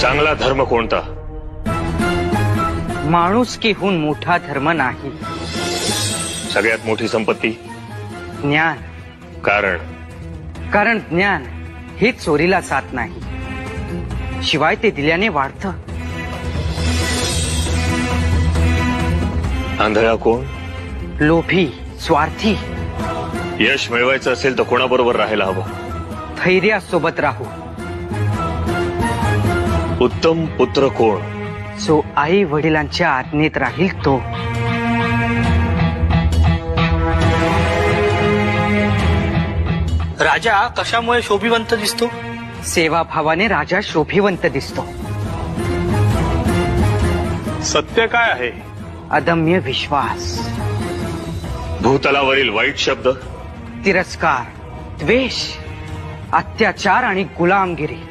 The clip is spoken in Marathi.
चांगला धर्म कोणता? माणुसकीहून मोठा धर्म नाही. सगळ्यात मोठी संपत्ती ज्ञान. कारण ज्ञान हे चोरीला जात नाही, शिवाय ते दिल्याने वाढतं. आंधळा कोण? लोभी, स्वार्थी. यश मिळवायचं असेल तर कोणाबरोबर राहायला हवं? धैर्यासोबत राहू. उत्तम पुत्र कोण? जो आई वडिलांच्या आज्ञेत राहील तो. राजा कशामुळे शोभिवंत दिसतो? सेवाभावाने राजा शोभिवंत दिसतो. सत्य काय आहे? अदम्य विश्वास. भूतलावरील वाईट शब्द, तिरस्कार, द्वेष, अत्याचार आणि गुलामगिरी.